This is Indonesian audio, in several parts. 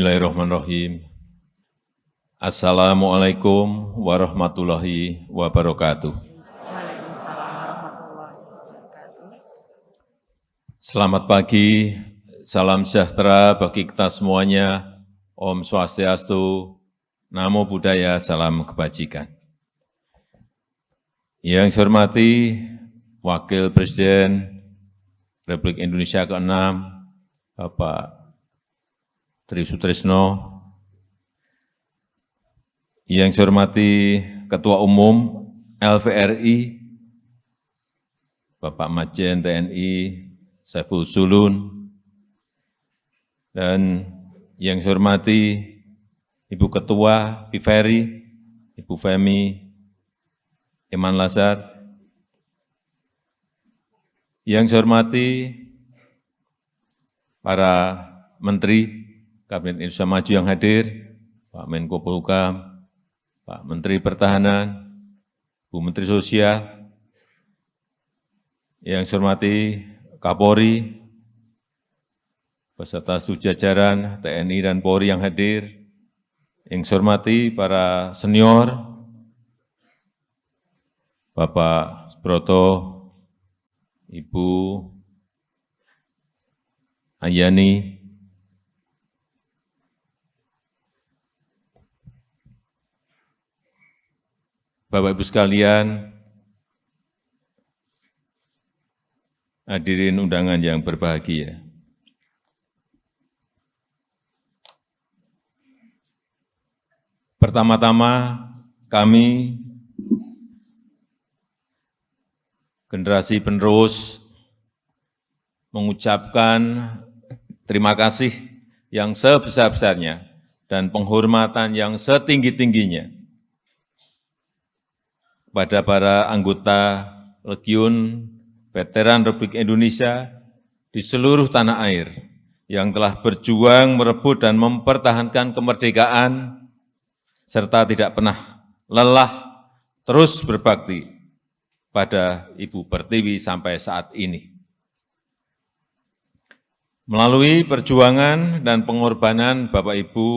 Bismillahirrahmanirrahim. Assalamualaikum warahmatullahi wabarakatuh. Waalaikumsalam warahmatullahi wabarakatuh. Selamat pagi, salam sejahtera bagi kita semuanya. Om Swastiastu, Namo Buddhaya, salam kebajikan. Yang saya hormati Wakil Presiden Republik Indonesia ke-6, Bapak Tri Sutrisno, yang saya hormati Ketua Umum LVRI, Bapak Majen TNI Saiful Sulun, dan yang saya hormati Ibu Ketua PIVERI, Ibu Femi Iman Lazar, yang saya hormati para Menteri Kabinet Indonesia Maju yang hadir, Pak Menko Polhukam, Pak Menteri Pertahanan, Bu Menteri Sosial, yang saya hormati Kapolri, beserta seluruh jajaran TNI dan Polri yang hadir, yang saya hormati para senior, Bapak Subroto, Ibu Ayani, Bapak Ibu sekalian, hadirin undangan yang berbahagia. Pertama-tama kami, generasi penerus, mengucapkan terima kasih yang sebesar-besarnya dan penghormatan yang setinggi-tingginya kepada para anggota Legiun Veteran Republik Indonesia di seluruh tanah air yang telah berjuang merebut dan mempertahankan kemerdekaan serta tidak pernah lelah terus berbakti pada Ibu Pertiwi sampai saat ini. Melalui perjuangan dan pengorbanan Bapak Ibu,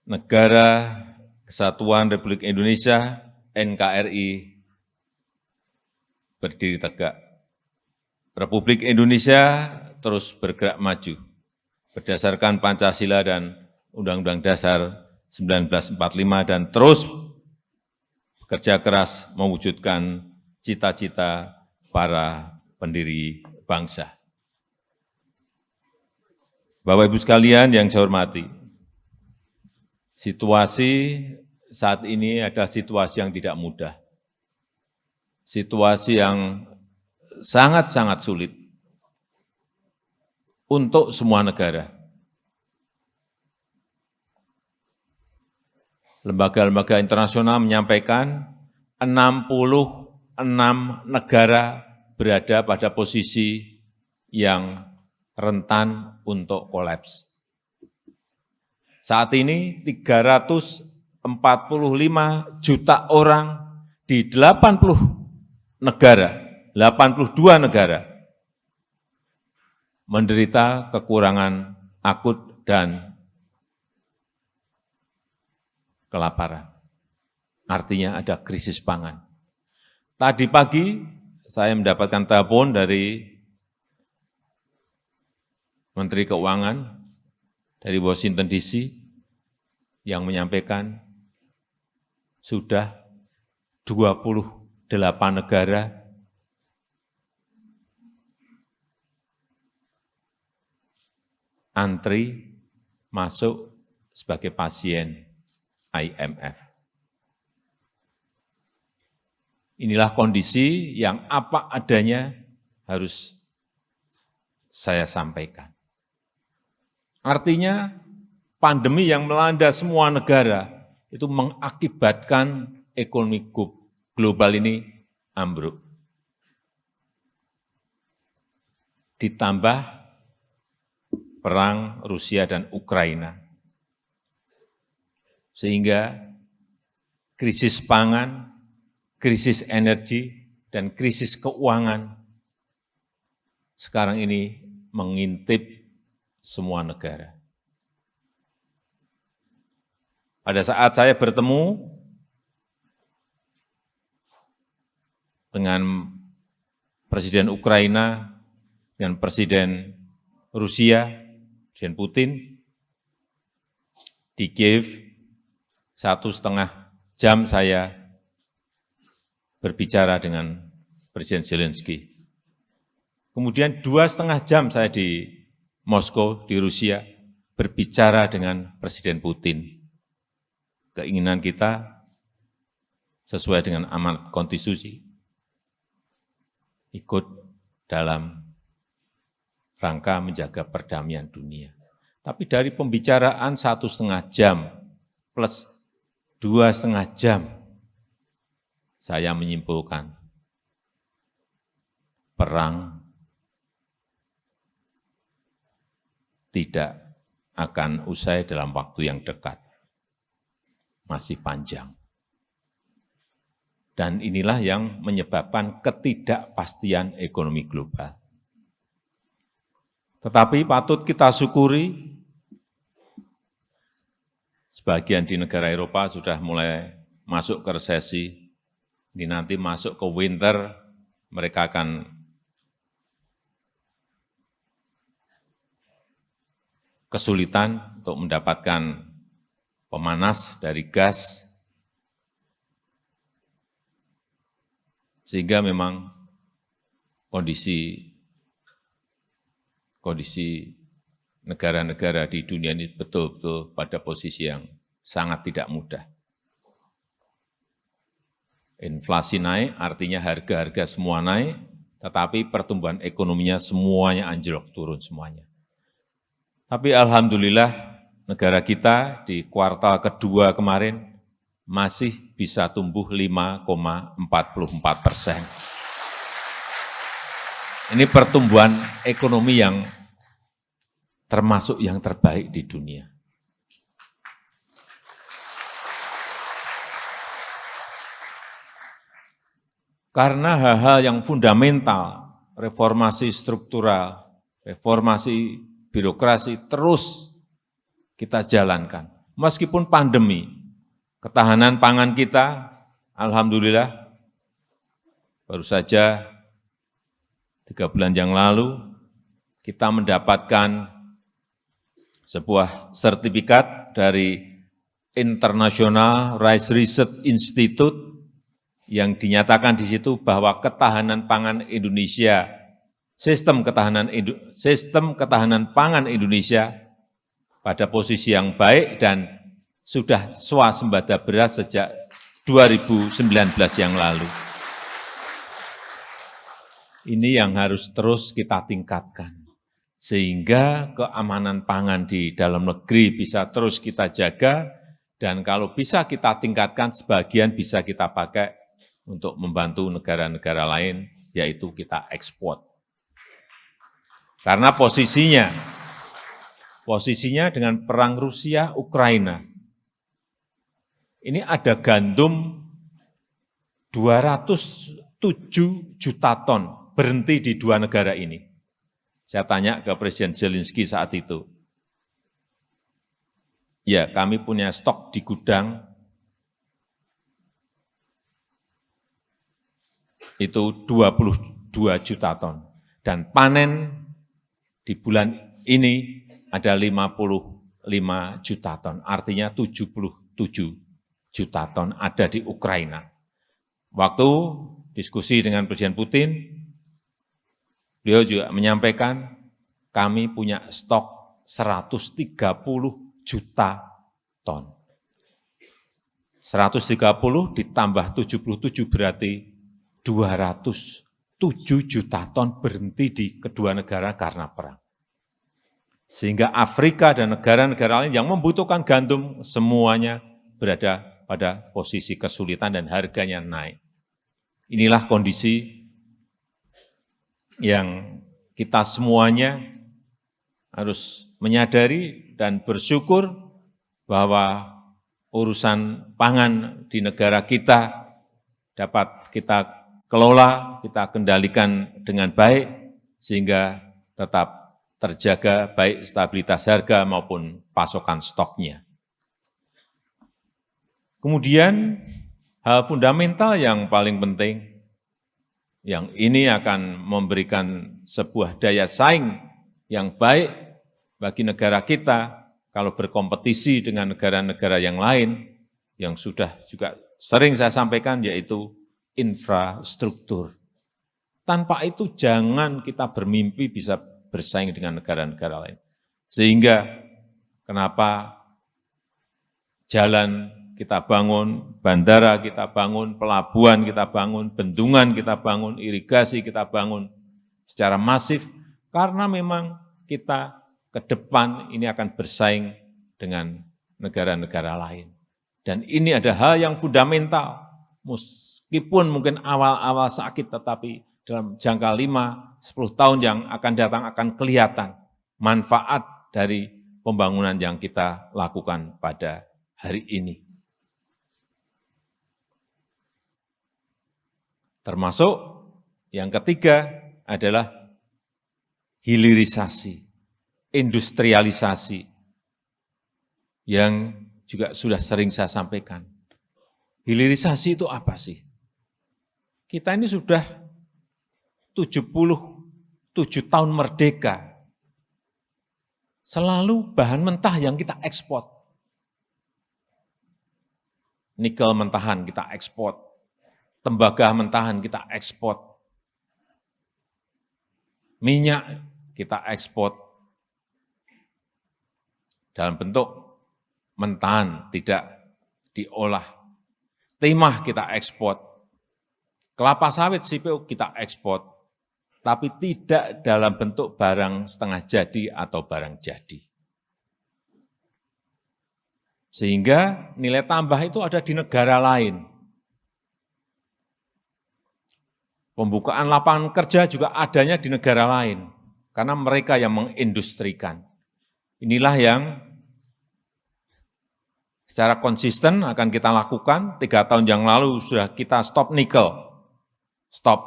Negara Kesatuan Republik Indonesia, NKRI, berdiri tegak. Republik Indonesia terus bergerak maju berdasarkan Pancasila dan Undang-Undang Dasar 1945 dan terus bekerja keras mewujudkan cita-cita para pendiri bangsa. Bapak Ibu sekalian yang saya hormati, situasi saat ini adalah situasi yang tidak mudah. Situasi yang sangat-sangat sulit untuk semua negara. Lembaga-lembaga internasional menyampaikan 66 negara berada pada posisi yang rentan untuk kolaps. Saat ini 345 juta orang di 80 negara, 82 negara menderita kekurangan akut dan kelaparan. Artinya ada krisis pangan. Tadi pagi saya mendapatkan telepon dari Menteri Keuangan dari Washington DC yang menyampaikan sudah 28 negara antri masuk sebagai pasien IMF. Inilah kondisi yang apa adanya harus saya sampaikan. Artinya pandemi yang melanda semua negara itu mengakibatkan ekonomi global ini ambruk. Ditambah perang Rusia dan Ukraina. Sehingga krisis pangan, krisis energi, dan krisis keuangan sekarang ini mengintip semua negara. pada saat saya bertemu dengan Presiden Ukraina, dengan Presiden Rusia, Presiden Putin, di Kiev, 1,5 jam saya berbicara dengan Presiden Zelensky. Kemudian 2,5 jam saya di Moskow, di Rusia, berbicara dengan Presiden Putin. Keinginan kita sesuai dengan amanat konstitusi, ikut dalam rangka menjaga perdamaian dunia. Tapi dari pembicaraan 1,5 jam plus 2,5 jam, saya menyimpulkan perang tidak akan usai dalam waktu yang dekat, masih panjang. Dan inilah yang menyebabkan ketidakpastian ekonomi global. Tetapi patut kita syukuri, sebagian di negara Eropa sudah mulai masuk ke resesi, ini nanti masuk ke winter, mereka akan kesulitan untuk mendapatkan pemanas dari gas, sehingga memang kondisi negara-negara di dunia ini betul-betul pada posisi yang sangat tidak mudah. Inflasi naik, artinya harga-harga semua naik, tetapi pertumbuhan ekonominya semuanya anjlok, turun semuanya. Tapi alhamdulillah negara kita di kuartal kedua kemarin masih bisa tumbuh 5,44%. Ini pertumbuhan ekonomi yang termasuk yang terbaik di dunia. Karena hal-hal yang fundamental, reformasi struktural, reformasi birokrasi terus kita jalankan. Meskipun pandemi, ketahanan pangan kita, alhamdulillah, baru saja 3 bulan yang lalu, kita mendapatkan sebuah sertifikat dari International Rice Research Institute yang dinyatakan di situ bahwa ketahanan pangan Indonesia, sistem ketahanan pangan Indonesia pada posisi yang baik dan sudah swasembada beras sejak 2019 yang lalu. Ini yang harus terus kita tingkatkan, sehingga keamanan pangan di dalam negeri bisa terus kita jaga, dan kalau bisa kita tingkatkan, sebagian bisa kita pakai untuk membantu negara-negara lain, yaitu kita ekspor. Karena posisinya dengan perang Rusia-Ukraina, ini ada gandum 207 juta ton berhenti di 2 negara ini. Saya tanya ke Presiden Zelensky saat itu, ya kami punya stok di gudang, itu 22 juta ton. Dan panen di bulan ini ada 55 juta ton, artinya 77 juta ton ada di Ukraina. Waktu diskusi dengan Presiden Putin, beliau juga menyampaikan kami punya stok 130 juta ton. 130 ditambah 77 berarti 207 juta ton berhenti di kedua negara karena perang. Sehingga Afrika dan negara-negara lain yang membutuhkan gandum semuanya berada pada posisi kesulitan dan harganya naik. Inilah kondisi yang kita semuanya harus menyadari dan bersyukur bahwa urusan pangan di negara kita dapat kita kelola, kita kendalikan dengan baik, sehingga tetap terjaga baik stabilitas harga maupun pasokan stoknya. Kemudian hal fundamental yang paling penting, yang ini akan memberikan sebuah daya saing yang baik bagi negara kita kalau berkompetisi dengan negara-negara yang lain, yang sudah juga sering saya sampaikan, yaitu infrastruktur. Tanpa itu jangan kita bermimpi bisa bersaing dengan negara-negara lain. Sehingga kenapa jalan kita bangun, bandara kita bangun, pelabuhan kita bangun, bendungan kita bangun, irigasi kita bangun secara masif, karena memang kita ke depan ini akan bersaing dengan negara-negara lain. Dan ini ada hal yang fundamental, meskipun mungkin awal-awal sakit, tetapi dalam jangka 5-10 tahun yang akan datang akan kelihatan manfaat dari pembangunan yang kita lakukan pada hari ini. Termasuk yang ketiga adalah hilirisasi, industrialisasi, yang juga sudah sering saya sampaikan. Hilirisasi itu apa sih? Kita ini sudah 77 tahun merdeka, selalu bahan mentah yang kita ekspor. Nikel mentahan kita ekspor, tembaga mentahan kita ekspor, minyak kita ekspor dalam bentuk mentahan, tidak diolah. Timah kita ekspor, kelapa sawit CPO kita ekspor, tapi tidak dalam bentuk barang setengah jadi atau barang jadi. Sehingga nilai tambah itu ada di negara lain. Pembukaan lapangan kerja juga adanya di negara lain, karena mereka yang mengindustrikan. Inilah yang secara konsisten akan kita lakukan. 3 tahun yang lalu sudah kita stop nikel, stop.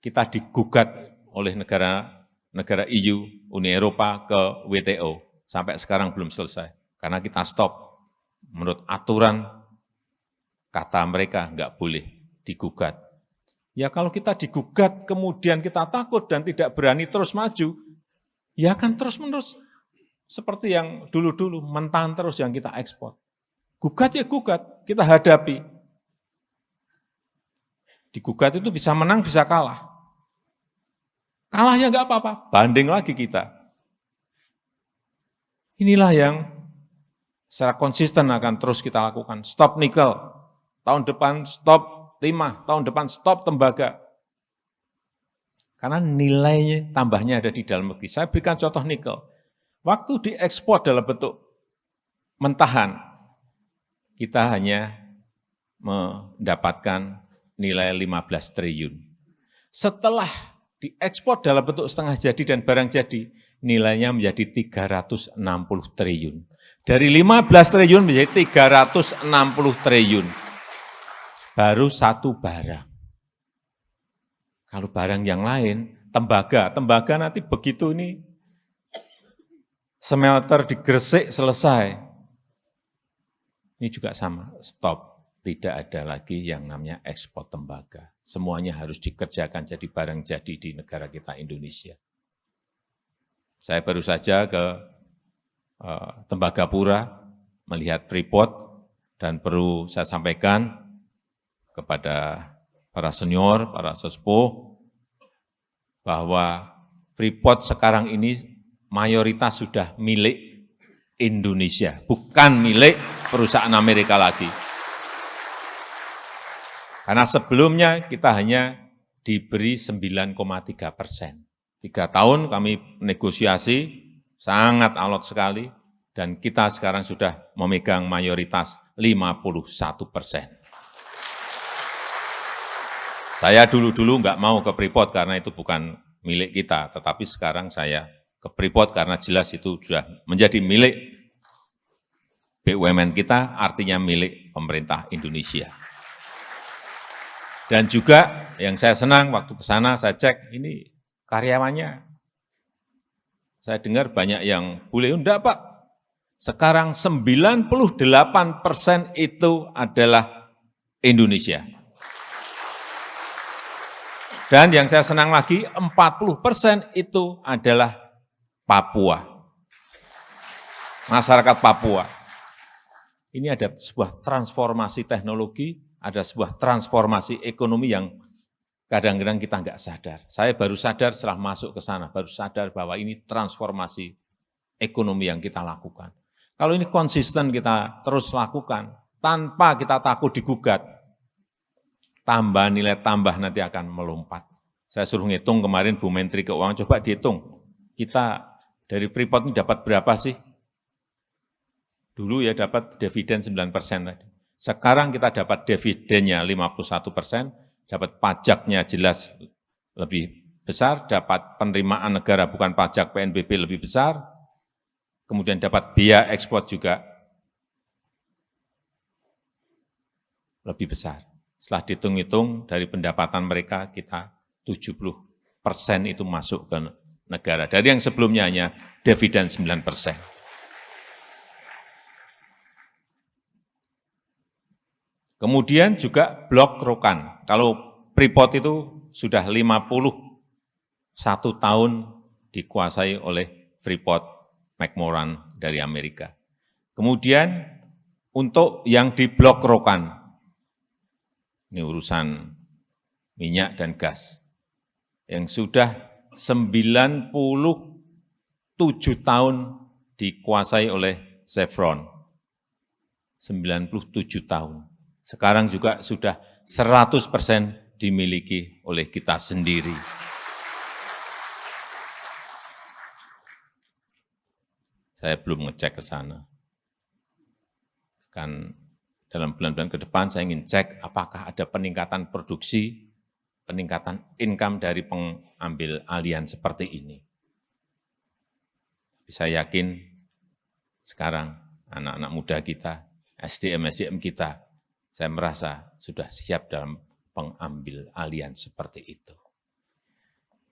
Kita digugat oleh negara EU, Uni Eropa ke WTO, sampai sekarang belum selesai. Karena kita stop, menurut aturan, kata mereka nggak boleh digugat. Ya kalau kita digugat, kemudian kita takut dan tidak berani terus maju, ya akan terus-menerus seperti yang dulu-dulu, mentahan terus yang kita ekspor. Gugat ya gugat, kita hadapi. Digugat itu bisa menang, bisa kalah. Kalah ya nggak apa-apa, banding lagi kita. Inilah yang secara konsisten akan terus kita lakukan. Stop nikel, tahun depan stop timah, tahun depan stop tembaga. Karena nilainya tambahnya ada di dalam negeri. Saya berikan contoh nikel. Waktu diekspor dalam bentuk mentahan, kita hanya mendapatkan nilai 15 triliun. Setelah diekspor dalam bentuk setengah jadi dan barang jadi, nilainya menjadi 360 triliun. Dari 15 triliun menjadi 360 triliun. Baru satu barang. Kalau barang yang lain, tembaga nanti begitu ini smelter digresik selesai. Ini juga sama, stop. Tidak ada lagi yang namanya ekspor tembaga. Semuanya harus dikerjakan jadi barang jadi di negara kita Indonesia. Saya baru saja ke Tembagapura melihat Freeport, dan perlu saya sampaikan kepada para senior, para sesepuh, bahwa Freeport sekarang ini mayoritas sudah milik Indonesia, bukan milik perusahaan Amerika lagi. Karena sebelumnya kita hanya diberi 9,3%. 3 tahun kami negosiasi, sangat alot sekali, dan kita sekarang sudah memegang mayoritas 51%. Saya dulu-dulu nggak mau ke Freeport karena itu bukan milik kita, tetapi sekarang saya ke Freeport karena jelas itu sudah menjadi milik BUMN kita, artinya milik pemerintah Indonesia. Dan juga yang saya senang waktu ke sana saya cek, ini karyawannya. Saya dengar banyak yang bule, enggak Pak, Sekarang 98% itu adalah Indonesia. Dan yang saya senang lagi, 40% itu adalah Papua. Masyarakat Papua. Ini ada sebuah transformasi teknologi, ada sebuah transformasi ekonomi yang kadang-kadang kita nggak sadar. Saya baru sadar setelah masuk ke sana, baru sadar bahwa ini transformasi ekonomi yang kita lakukan. Kalau ini konsisten kita terus lakukan, tanpa kita takut digugat, tambah nilai tambah nanti akan melompat. Saya suruh ngitung kemarin Bu Menteri Keuangan, coba dihitung. Kita dari Freeport ini dapat berapa sih? Dulu ya dapat dividen 9% tadi. Sekarang kita dapat dividennya 51%, dapat pajaknya jelas lebih besar, dapat penerimaan negara bukan pajak PNBP lebih besar, kemudian dapat biaya ekspor juga lebih besar. Setelah dihitung-hitung dari pendapatan mereka, kita 70% itu masuk ke negara. Dari yang sebelumnya hanya dividen 9%. Kemudian juga blok rokan. Kalau Freeport itu sudah 51 tahun dikuasai oleh Freeport McMoran dari Amerika. Kemudian untuk yang di blok rokan, ini urusan minyak dan gas, yang sudah 97 tahun dikuasai oleh Chevron. 97 tahun. Sekarang juga sudah 100% dimiliki oleh kita sendiri. Saya belum ngecek ke sana. Kan dalam bulan-bulan ke depan saya ingin cek apakah ada peningkatan produksi, peningkatan income dari pengambil alihan seperti ini. Saya yakin sekarang anak-anak muda kita, SDM kita, saya merasa sudah siap dalam pengambil alihan seperti itu.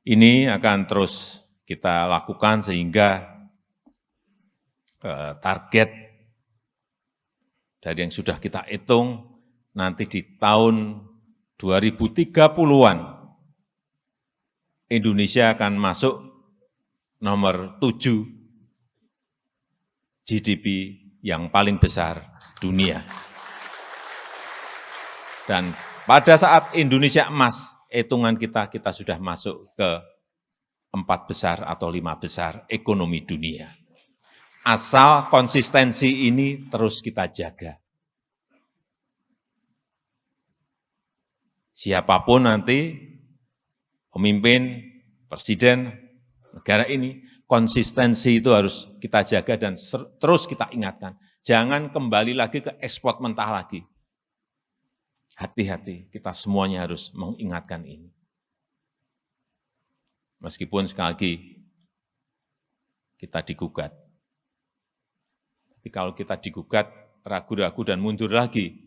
Ini akan terus kita lakukan sehingga target dari yang sudah kita hitung nanti di tahun 2030-an Indonesia akan masuk nomor 7 GDP yang paling besar dunia. Dan pada saat Indonesia emas, hitungan kita sudah masuk ke 4 besar atau 5 besar ekonomi dunia. Asal konsistensi ini terus kita jaga. Siapapun nanti pemimpin, presiden negara ini, konsistensi itu harus kita jaga dan terus kita ingatkan. Jangan kembali lagi ke ekspor mentah lagi. Hati-hati, kita semuanya harus mengingatkan ini. Meskipun sekali lagi kita digugat. Tapi kalau kita digugat, ragu-ragu dan mundur lagi,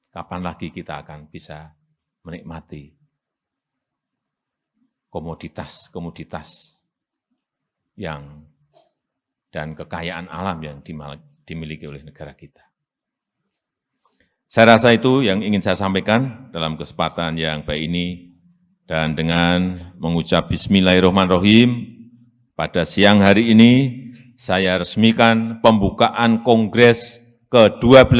kapan lagi kita akan bisa menikmati komoditas-komoditas yang dan kekayaan alam yang dimiliki oleh negara kita. Saya rasa itu yang ingin saya sampaikan dalam kesempatan yang baik ini. Dan dengan mengucap Bismillahirrahmanirrahim, pada siang hari ini saya resmikan pembukaan Kongres ke-12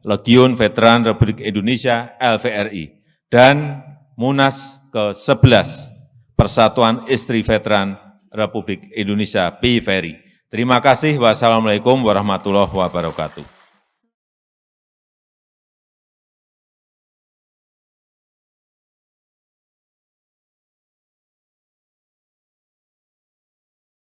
Legiun Veteran Republik Indonesia LVRI dan Munas ke-11 Persatuan Istri Veteran Republik Indonesia PVRI. Terima kasih. Wassalamualaikum warahmatullahi wabarakatuh.